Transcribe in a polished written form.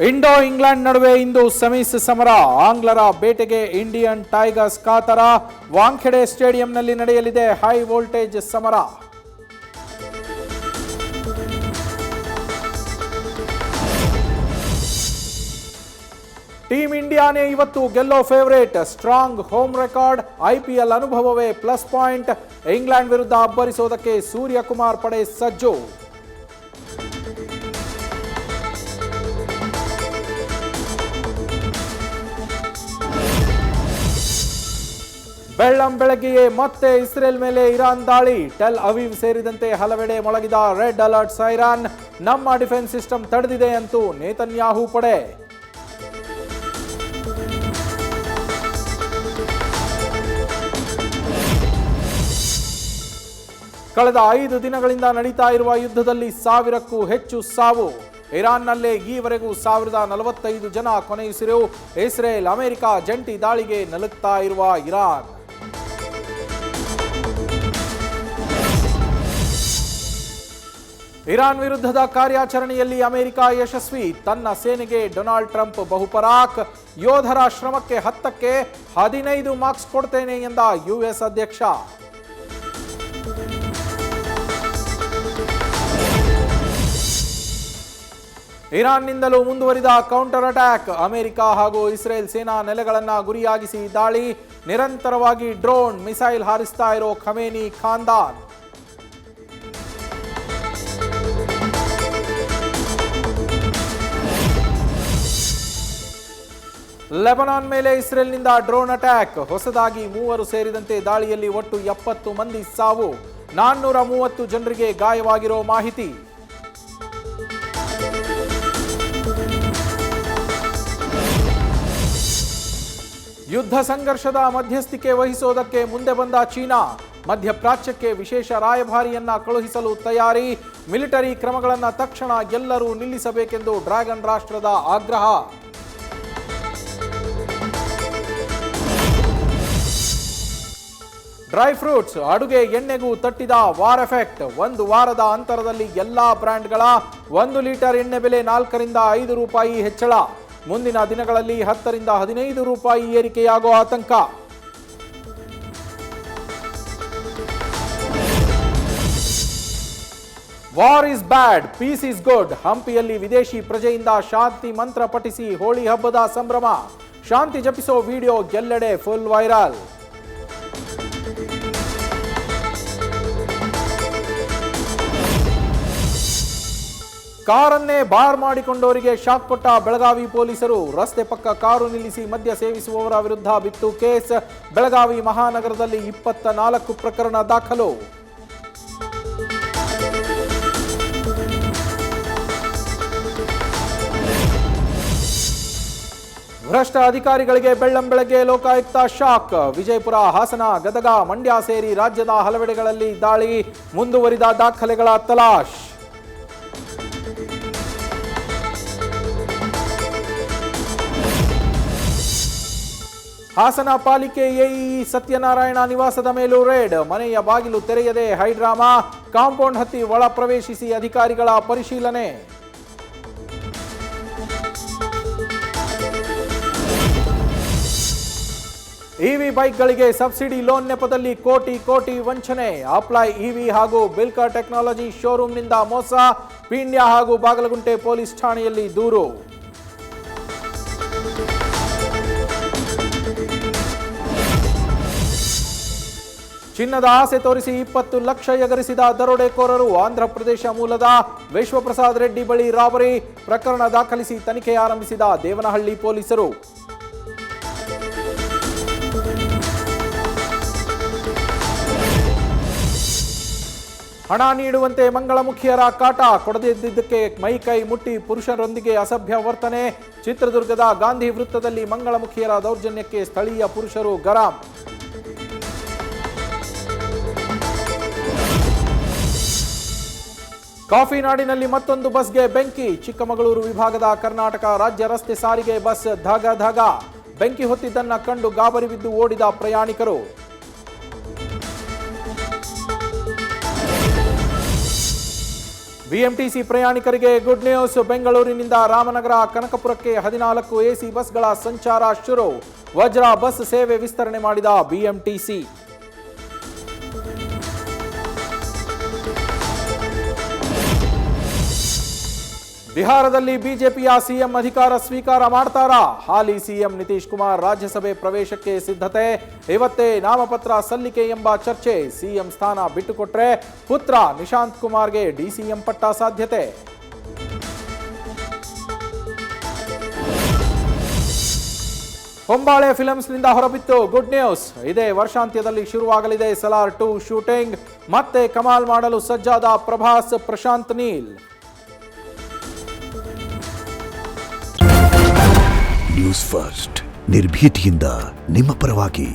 Indo England ನಡುವೆ ಇಂದು semis ಸಮರ. ಆಂಗ್ಲರ ಬೇಟೆಗೆ ಇಂಡಿಯನ್ ಟೈಗರ್ಸ್ ಕಾತರ. ವಾಂಖೆಡೆ ಸ್ಟೇಡಿಯಂನಲ್ಲಿ ನಡೆಯಲಿದೆ ಹೈ ವೋಲ್ಟೇಜ್ ಸಮರ. ಟೀಮ್ ಇಂಡಿಯಾನೇ ಇವತ್ತು ಗೆಲ್ಲೋ favourite. Strong home record, IPL ಅನುಭವವೇ ಪ್ಲಸ್ ಪಾಯಿಂಟ್. ಇಂಗ್ಲೆಂಡ್ ವಿರುದ್ಧ ಅಬ್ಬರಿಸೋದಕ್ಕೆ ಸೂರ್ಯಕುಮಾರ್ ಪಡೆ ಸಜ್ಜು. ಬೆಳ್ಳಂಬೆಳಗ್ಗೆಯೇ ಮತ್ತೆ ಇಸ್ರೇಲ್ ಮೇಲೆ ಇರಾನ್ ದಾಳಿ. ಟೆಲ್ ಅವೀವ್ ಸೇರಿದಂತೆ ಹಲವೆಡೆ ಮೊಳಗಿದ ರೆಡ್ ಅಲರ್ಟ್ ಸೈರಾನ್. ನಮ್ಮ ಡಿಫೆನ್ಸ್ ಸಿಸ್ಟಮ್ ತಡೆದಿದೆ ಅಂತೂ ನೇತನ್ಯಾಹು ಪಡೆ. ಕಳೆದ 5 ದಿನಗಳಿಂದ ನಡೀತಾ ಇರುವ ಯುದ್ಧದಲ್ಲಿ 1000ಕ್ಕೂ ಹೆಚ್ಚು ಸಾವು. ಇರಾನ್ನಲ್ಲೇ ಈವರೆಗೂ 1045 ಜನ ಕೊನೆಯುಸಿರು. ಇಸ್ರೇಲ್ ಅಮೆರಿಕ ಜಂಟಿ ದಾಳಿಗೆ ನಲುಗ್ತಾ ಇರುವ ಇರಾನ್. ಇರಾನ್ ವಿರುದ್ಧದ ಕಾರ್ಯಾಚರಣೆಯಲ್ಲಿ ಅಮೆರಿಕ ಯಶಸ್ವಿ. ತನ್ನ ಸೇನೆಗೆ ಡೊನಾಲ್ಡ್ ಟ್ರಂಪ್ ಬಹುಪರಾಕ್. ಯೋಧರ ಶ್ರಮಕ್ಕೆ 10ಕ್ಕೆ 15 ಮಾರ್ಕ್ಸ್ ಕೊಡ್ತೇನೆ ಎಂದ ಯುಎಸ್ ಅಧ್ಯಕ್ಷ. ಇರಾನ್ನಿಂದಲೂ ಮುಂದುವರಿದ ಕೌಂಟರ್ ಅಟ್ಯಾಕ್. ಅಮೆರಿಕ ಹಾಗೂ ಇಸ್ರೇಲ್ ಸೇನಾ ನೆಲೆಗಳನ್ನ ಗುರಿಯಾಗಿಸಿ ದಾಳಿ. ನಿರಂತರವಾಗಿ ಡ್ರೋನ್ ಮಿಸೈಲ್ ಹಾರಿಸ್ತಾ ಇರೋ ಖಮೇನಿ ಖಾನ್ದಾನ್. ಲೆಬನಾನ್ ಮೇಲೆ ಇಸ್ರೇಲ್ನಿಂದ ಡ್ರೋನ್ ಅಟ್ಯಾಕ್. ಹೊಸದಾಗಿ 3 ಸೇರಿದಂತೆ ದಾಳಿಯಲ್ಲಿ ಒಟ್ಟು 70 ಮಂದಿ ಸಾವು. 430 ಜನರಿಗೆ ಗಾಯವಾಗಿರೋ ಮಾಹಿತಿ. ಯುದ್ಧ ಸಂಘರ್ಷದ ಮಧ್ಯಸ್ಥಿಕೆ ವಹಿಸೋದಕ್ಕೆ ಮುಂದೆ ಬಂದ ಚೀನಾ. ಮಧ್ಯಪ್ರಾಚ್ಯಕ್ಕೆ ವಿಶೇಷ ರಾಯಭಾರಿಯನ್ನ ಕಳುಹಿಸಲು ತಯಾರಿ. ಮಿಲಿಟರಿ ಕ್ರಮಗಳನ್ನು ತಕ್ಷಣ ಎಲ್ಲರೂ ನಿಲ್ಲಿಸಬೇಕೆಂದು ಡ್ರ್ಯಾಗನ್ ರಾಷ್ಟ್ರದ ಆಗ್ರಹ. ಡ್ರೈ ಫ್ರೂಟ್ಸ್, ಅಡುಗೆ ಎಣ್ಣೆಗೂ ತಟ್ಟಿದ ವಾರ್ ಎಫೆಕ್ಟ್. 1 ವಾರದ ಅಂತರದಲ್ಲಿ ಎಲ್ಲಾ ಬ್ರ್ಯಾಂಡ್ಗಳ 1 ಲೀಟರ್ ಎಣ್ಣೆ ಬೆಲೆ 4 ರಿಂದ 5 ರೂಪಾಯಿ ಹೆಚ್ಚಳ. ಮುಂದಿನ ದಿನಗಳಲ್ಲಿ 10 ರಿಂದ 15 ರೂಪಾಯಿ ಏರಿಕೆಯಾಗೋ ಆತಂಕ. War is bad, peace is good. ಹಂಪಿಯಲ್ಲಿ ವಿದೇಶಿ ಪ್ರಜೆಯಿಂದ ಶಾಂತಿ ಮಂತ್ರ ಪಠಿಸಿ ಹೋಳಿ ಹಬ್ಬದ ಸಂಭ್ರಮ. ಶಾಂತಿ ಜಪಿಸೋ ವಿಡಿಯೋ ಎಲ್ಲೆಡೆ ಫುಲ್ ವೈರಲ್. ಕಾರನ್ನೇ ಬಾರ್ ಮಾಡಿಕೊಂಡವರಿಗೆ ಶಾಕ್ ಕೊಟ್ಟ ಬೆಳಗಾವಿ ಪೊಲೀಸರು. ರಸ್ತೆ ಪಕ್ಕ ಕಾರು ನಿಲ್ಲಿಸಿ ಮದ್ಯ ಸೇವಿಸುವವರ ವಿರುದ್ಧ ಬಿತ್ತು ಕೇಸ್. ಬೆಳಗಾವಿ ಮಹಾನಗರದಲ್ಲಿ 24 ಪ್ರಕರಣ ದಾಖಲು. ಭ್ರಷ್ಟ ಅಧಿಕಾರಿಗಳಿಗೆ ಬೆಳ್ಳಂಬೆಳಗ್ಗೆ ಲೋಕಾಯುಕ್ತ ಶಾಕ್. ವಿಜಯಪುರ, ಹಾಸನ, ಗದಗ, ಮಂಡ್ಯ ಸೇರಿ ರಾಜ್ಯದ ಹಲವೆಡೆಗಳಲ್ಲಿ ದಾಳಿ. ಮುಂದುವರಿದ ದಾಖಲೆಗಳ ತಲಾಶ್. ಹಾಸನ ಪಾಲಿಕೆ ಎಇಇ ಸತ್ಯನಾರಾಯಣ ನಿವಾಸದ ಮೇಲೂ ರೇಡ್. ಮನೆಯ ಬಾಗಿಲು ತೆರೆಯದೆ ಹೈಡ್ರಾಮಾ. ಕಾಂಪೌಂಡ್ ಹತ್ತಿ ಒಳ ಪ್ರವೇಶಿಸಿ ಅಧಿಕಾರಿಗಳ ಪರಿಶೀಲನೆ. ಇವಿ ಬೈಕ್ಗಳಿಗೆ ಸಬ್ಸಿಡಿ ಲೋನ್ ನೆಪದಲ್ಲಿ ಕೋಟಿ ವಂಚನೆ. ಅಪ್ಲೈ ಇವಿ ಹಾಗೂ ಬಿಲ್ಕಾ ಟೆಕ್ನಾಲಜಿ ಶೋರೂಮ್ನಿಂದ ಮೋಸ. ಪೀಣ್ಯ ಹಾಗೂ ಬಾಗಲಗುಂಟೆ ಪೊಲೀಸ್ ಠಾಣೆಯಲ್ಲಿ ದೂರು. ಚಿನ್ನದ ಆಸೆ ತೋರಿಸಿ 20 ಲಕ್ಷ ಎಗರಿಸಿದ ದರೋಡೆಕೋರರು. ಆಂಧ್ರಪ್ರದೇಶ ಮೂಲದ ವಿಶ್ವಪ್ರಸಾದ್ ರೆಡ್ಡಿ ಬಳಿ ರಾಬರಿ. ಪ್ರಕರಣ ದಾಖಲಿಸಿ ತನಿಖೆ ಆರಂಭಿಸಿದ ದೇವನಹಳ್ಳಿ ಪೊಲೀಸರು. ಹಣ ನೀಡುವಂತೆ ಮಂಗಳಮುಖಿಯರ ಕಾಟ. ಕೊಡದಿದ್ದಕ್ಕೆ ಮೈಕೈ ಮುಟ್ಟಿ ಪುರುಷರೊಂದಿಗೆ ಅಸಭ್ಯ ವರ್ತನೆ. ಚಿತ್ರದುರ್ಗದ ಗಾಂಧಿ ವೃತ್ತದಲ್ಲಿ ಮಂಗಳಮುಖಿಯರ ದೌರ್ಜನ್ಯಕ್ಕೆ ಸ್ಥಳೀಯ ಪುರುಷರು ಗರಂ. ಕಾಫಿ ನಾಡಿನಲ್ಲಿ ಮತ್ತೊಂದು ಬಸ್ಗೆ ಬೆಂಕಿ. ಚಿಕ್ಕಮಗಳೂರು ವಿಭಾಗದ ಕರ್ನಾಟಕ ರಾಜ್ಯ ರಸ್ತೆ ಸಾರಿಗೆ ಬಸ್ ಧಗ. ಬೆಂಕಿ ಹೊತ್ತಿದ್ದನ್ನ ಕಂಡು ಗಾಬರಿ ಬಿದ್ದು ಓಡಿದ ಪ್ರಯಾಣಿಕರು. ಬಿಎಂಟಿಸಿ ಪ್ರಯಾಣಿಕರಿಗೆ ಗುಡ್ ನ್ಯೂಸ್. ಬೆಂಗಳೂರಿನಿಂದ ರಾಮನಗರ ಕನಕಪುರಕ್ಕೆ 14 ಎಸಿ ಬಸ್ಗಳ ಸಂಚಾರ ಶುರು. ವಜ್ರ ಬಸ್ ಸೇವೆ ವಿಸ್ತರಣೆ ಮಾಡಿದ ಬಿಎಂಟಿಸಿ. ಬಿಹಾರದಲ್ಲಿ ಬಿಜೆಪಿಯ ಸಿಎಂ ಅಧಿಕಾರ ಸ್ವೀಕಾರ ಮಾಡ್ತಾರಾ? ಹಾಲಿ ಸಿಎಂ ನಿತೀಶ್ ಕುಮಾರ್ ರಾಜ್ಯಸಭೆ ಪ್ರವೇಶಕ್ಕೆ ಸಿದ್ಧತೆ. ಇವತ್ತೇ ನಾಮಪತ್ರ ಸಲ್ಲಿಕೆ ಎಂಬ ಚರ್ಚೆ. ಸಿಎಂ ಸ್ಥಾನ ಬಿಟ್ಟುಕೊಟ್ರೆ ಪುತ್ರ ನಿಶಾಂತ್ ಕುಮಾರ್ಗೆ ಡಿಸಿಎಂ ಪಟ್ಟ ಸಾಧ್ಯತೆ. ಹೊಂಬಾಳೆ ಫಿಲ್ಮ್ಸ್ನಿಂದ ಹೊರಬಿತ್ತು ಗುಡ್ ನ್ಯೂಸ್. ಇದೇ ವರ್ಷಾಂತ್ಯದಲ್ಲಿ ಶುರುವಾಗಲಿದೆ ಸಲಾರ್ 2 ಶೂಟಿಂಗ್. ಮತ್ತೆ ಕಮಾಲ್ ಮಾಡಲು ಸಜ್ಜಾದ ಪ್ರಭಾಸ್, ಪ್ರಶಾಂತ್ ನೀಲ್. ನ್ಯೂಸ್ ಫಸ್ಟ್ ನಿರ್ಭೀತಿಯಿಂದ ನಿಮ್ಮ ಪರವಾಗಿ.